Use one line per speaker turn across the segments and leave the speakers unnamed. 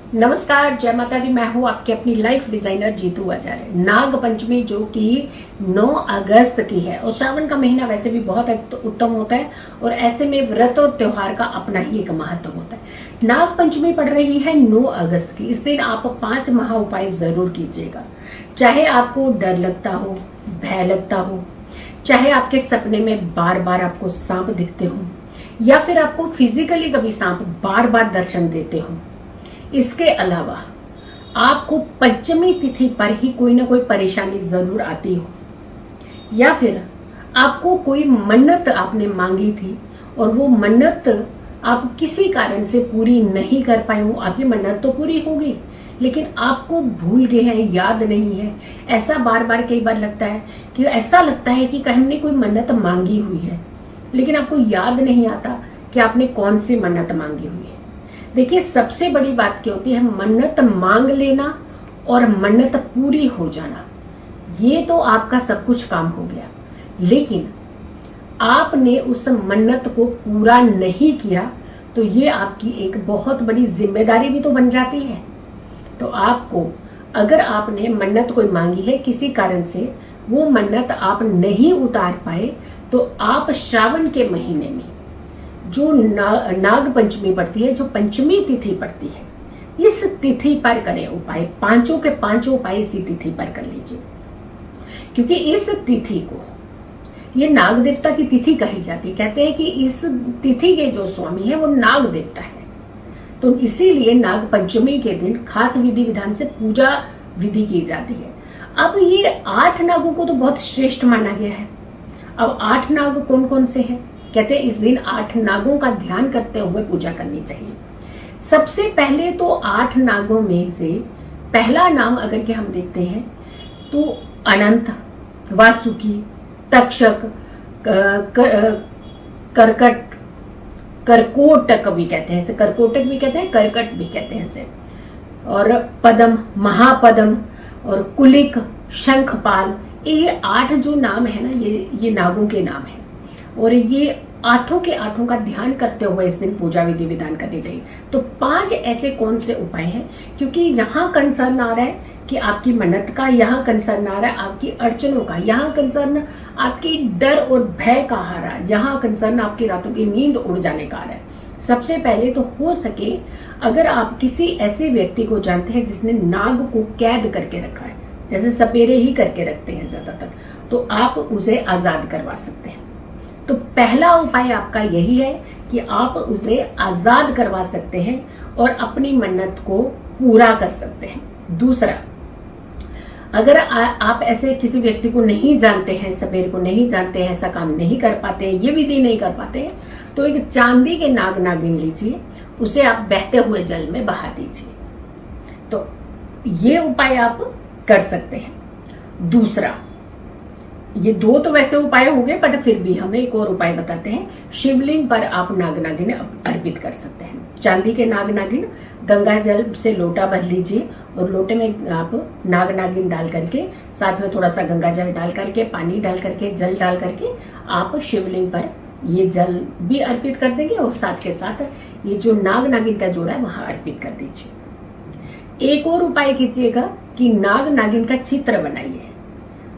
नमस्कार, जय माता दी। मैं हूँ आपकी अपनी लाइफ डिजाइनर जीतू आचार्य। नाग पंचमी जो कि 9 अगस्त की है और श्रावण का महीना वैसे भी बहुत उत्तम होता है और ऐसे में व्रत और त्योहार का अपना ही एक महत्व होता है। नाग पंचमी पड़ रही है 9 अगस्त की। इस दिन आप 5 महा उपाय जरूर कीजिएगा। चाहे आपको डर लगता हो, भय लगता हो, चाहे आपके सपने में बार बार आपको सांप दिखते हो या फिर आपको फिजिकली कभी सांप बार बार दर्शन देते हो। इसके अलावा आपको पंचमी तिथि पर ही कोई ना कोई परेशानी जरूर आती हो या फिर आपको कोई मन्नत आपने मांगी थी और वो मन्नत आप किसी कारण से पूरी नहीं कर पाए हो। आपकी मन्नत तो पूरी होगी लेकिन आपको भूल गए हैं, याद नहीं है। ऐसा बार बार कई बार लगता है कि ऐसा लगता है कि हमने कोई मन्नत मांगी हुई है लेकिन आपको याद नहीं आता कि आपने कौन सी मन्नत मांगी हुई है। देखिए, सबसे बड़ी बात क्या होती है, मन्नत मांग लेना और मन्नत पूरी हो जाना, ये तो आपका सब कुछ काम हो गया। लेकिन आपने उस मन्नत को पूरा नहीं किया तो ये आपकी एक बहुत बड़ी जिम्मेदारी भी तो बन जाती है। तो आपको, अगर आपने मन्नत कोई मांगी है किसी कारण से वो मन्नत आप नहीं उतार पाए, तो आप श्रावण के महीने में जो नाग पंचमी पड़ती है, जो पंचमी तिथि पड़ती है, इस तिथि पर करें उपाय। पांचों के पांचों उपाय इसी तिथि पर कर लीजिए, क्योंकि इस तिथि को ये नाग देवता की तिथि कही जाती है। कहते हैं कि इस तिथि के जो स्वामी है वो नाग देवता है, तो इसीलिए नाग पंचमी के दिन खास विधि विधान से पूजा विधि की जाती है। अब ये 8 नागों को तो बहुत श्रेष्ठ माना गया है। अब 8 नाग कौन कौन से हैं? कहते हैं इस दिन 8 नागों का ध्यान करते हुए पूजा करनी चाहिए। सबसे पहले तो 8 नागों में से पहला नाम अगर के हम देखते हैं तो अनंत, वासुकी, तक्षक, करकट, करकोटक भी कहते हैं इसे, करकोटक भी कहते हैं, करकट भी कहते हैं इसे, और पदम, महापदम और कुलिक, शंखपाल। ये 8 जो नाम है ना, ये नागों के नाम है और ये 8 के 8 का ध्यान करते हुए इस दिन पूजा विधि विधान करनी चाहिए। तो 5 ऐसे कौन से उपाय हैं, क्योंकि यहाँ कंसर्न आ रहा है कि आपकी मन्नत का, यहाँ कंसर्न आ रहा है आपकी अड़चनों का, यहाँ कंसर्न आपकी डर और भय का आ रहा है, यहाँ कंसर्न आपकी रातों की नींद उड़ जाने का आ रहा है। सबसे पहले तो हो सके अगर आप किसी ऐसे व्यक्ति को जानते हैं जिसने नाग को कैद करके रखा है, जैसे सपेरे ही करके रखते हैं ज्यादातर, तो आप उसे आजाद करवा सकते हैं। तो पहला उपाय आपका यही है कि आप उसे आजाद करवा सकते हैं और अपनी मन्नत को पूरा कर सकते हैं। दूसरा, अगर आप ऐसे किसी व्यक्ति को नहीं जानते हैं, सपेरे को नहीं जानते हैं, ऐसा काम नहीं कर पाते हैं, ये विधि नहीं कर पाते हैं, तो एक चांदी के नाग नागिन लीजिए, उसे आप बहते हुए जल में बहा दीजिए। तो ये उपाय आप कर सकते हैं। दूसरा, ये 2 तो वैसे उपाय हो गए, बट फिर भी हम एक और उपाय बताते हैं। शिवलिंग पर आप नाग नागिन अर्पित कर सकते हैं। चांदी के नाग नागिन, गंगा जल से लोटा भर लीजिए और लोटे में आप नाग नागिन डाल करके, साथ में थोड़ा सा गंगा जल डाल करके, पानी डाल करके, जल डाल करके आप शिवलिंग पर ये जल भी अर्पित कर देंगे और साथ के साथ ये जो नाग नागिन का जोड़ा है वहां अर्पित कर दीजिए। एक और उपाय कीजिएगा कि नाग नागिन का चित्र बनाइए।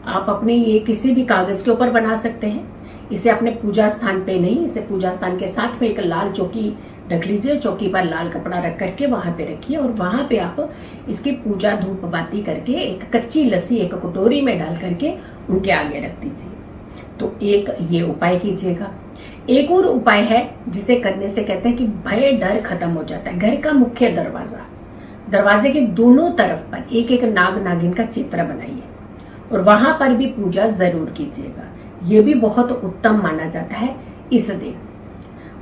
आप अपने ये किसी भी कागज के ऊपर बना सकते हैं। इसे अपने पूजा स्थान पे नहीं, इसे पूजा स्थान के साथ में एक लाल चौकी रख लीजिए। चौकी पर लाल कपड़ा रख करके वहां पे रखिए और वहां पे आप इसकी पूजा धूप बाती करके एक कच्ची लस्सी एक कटोरी में डाल करके उनके आगे रख दीजिए। तो एक ये उपाय कीजिएगा। एक और उपाय है जिसे करने से कहते हैं कि भय डर खत्म हो जाता है। घर का मुख्य दरवाजे के दोनों तरफ पर एक एक नाग नागिन का चित्र बनाइए और वहां पर भी पूजा जरूर कीजिएगा। ये भी बहुत उत्तम माना जाता है इस दिन।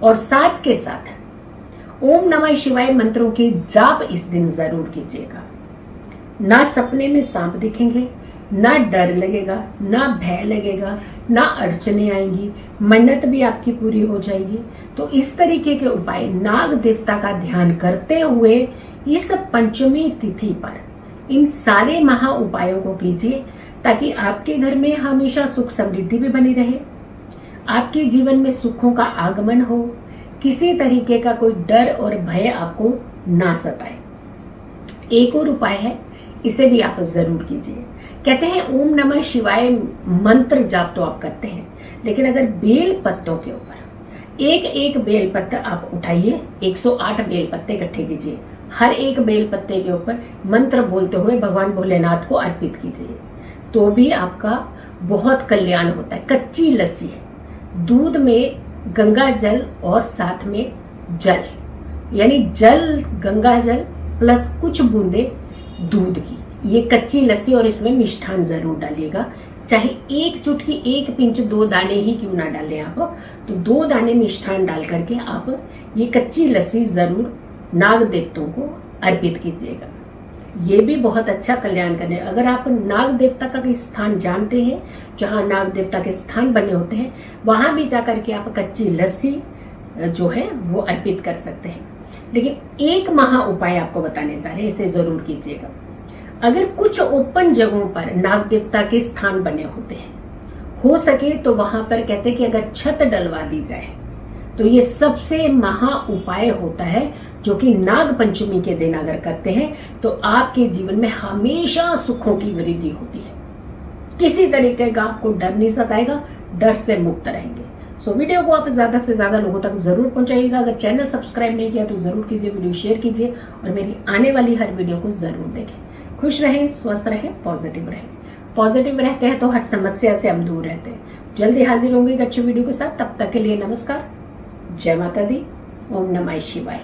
और साथ के साथ ओम नमः शिवाय मंत्रों के जाप इस दिन जरूर कीजिएगा। ना सपने में सांप दिखेंगे, ना डर लगेगा, ना भय लगेगा, ना अड़चने आएंगी, मन्नत भी आपकी पूरी हो जाएगी। तो इस तरीके के उपाय नाग देवता का ध्यान करते हुए इस पंचमी तिथि पर इन सारे महा उपायों को कीजिए, ताकि आपके घर में हमेशा सुख समृद्धि भी बनी रहे, आपके जीवन में सुखों का आगमन हो, किसी तरीके का कोई डर और भय आपको ना सताए। एक और उपाय है, इसे भी आप जरूर कीजिए। कहते हैं ओम नमः शिवाय मंत्र जाप तो आप करते हैं, लेकिन अगर बेल पत्तों के ऊपर एक एक बेल पत्ता आप उठाइए, 108 बेल पत्ते इकट्ठे कीजिए, हर एक बेल पत्ते के ऊपर मंत्र बोलते हुए भगवान भोलेनाथ को अर्पित कीजिए, तो भी आपका बहुत कल्याण होता है। कच्ची लस्सी, दूध में गंगा जल और साथ में जल, यानी जल गंगा जल प्लस कुछ बूंदे दूध की, ये कच्ची लस्सी, और इसमें मिष्ठान जरूर डालिएगा, चाहे एक चुटकी, एक पिंच, 2 दाने ही क्यों ना डालें आप, तो 2 दाने मिष्ठान डाल करके आप ये कच्ची लस्सी जरूर नाग देवताओं को अर्पित कीजिएगा। ये भी बहुत अच्छा कल्याण करने। अगर आप नाग देवता का स्थान जानते हैं, जहाँ नाग देवता के स्थान बने होते हैं, वहां भी जाकर के आप कच्ची लस्सी जो है वो अर्पित कर सकते हैं। लेकिन एक महा उपाय आपको बताने जा रहे हैं, इसे जरूर कीजिएगा। अगर कुछ ओपन जगहों पर नाग देवता के स्थान बने होते हैं, हो सके तो वहां पर कहते हैं कि अगर छत डलवा दी जाए तो ये सबसे महा उपाय होता है, जो कि नाग पंचमी के दिन अगर करते हैं तो आपके जीवन में हमेशा सुखों की वृद्धि होती है, किसी तरीके का आपको डर नहीं सताएगा, डर से मुक्त रहेंगे। सो वीडियो को आप ज्यादा से ज्यादा लोगों तक जरूर पहुंचाइएगा। अगर चैनल सब्सक्राइब नहीं किया तो जरूर कीजिए, वीडियो शेयर कीजिए और मेरी आने वाली हर वीडियो को जरूर देखें। खुश रहें, स्वस्थ रहें, पॉजिटिव रहें। पॉजिटिव रहते हैं तो हर समस्या से हम दूर रहते हैं। जल्दी हाजिर होंगे एक अच्छी वीडियो के साथ, तब तक के लिए नमस्कार, जय माता दी, ओम नमः शिवाय।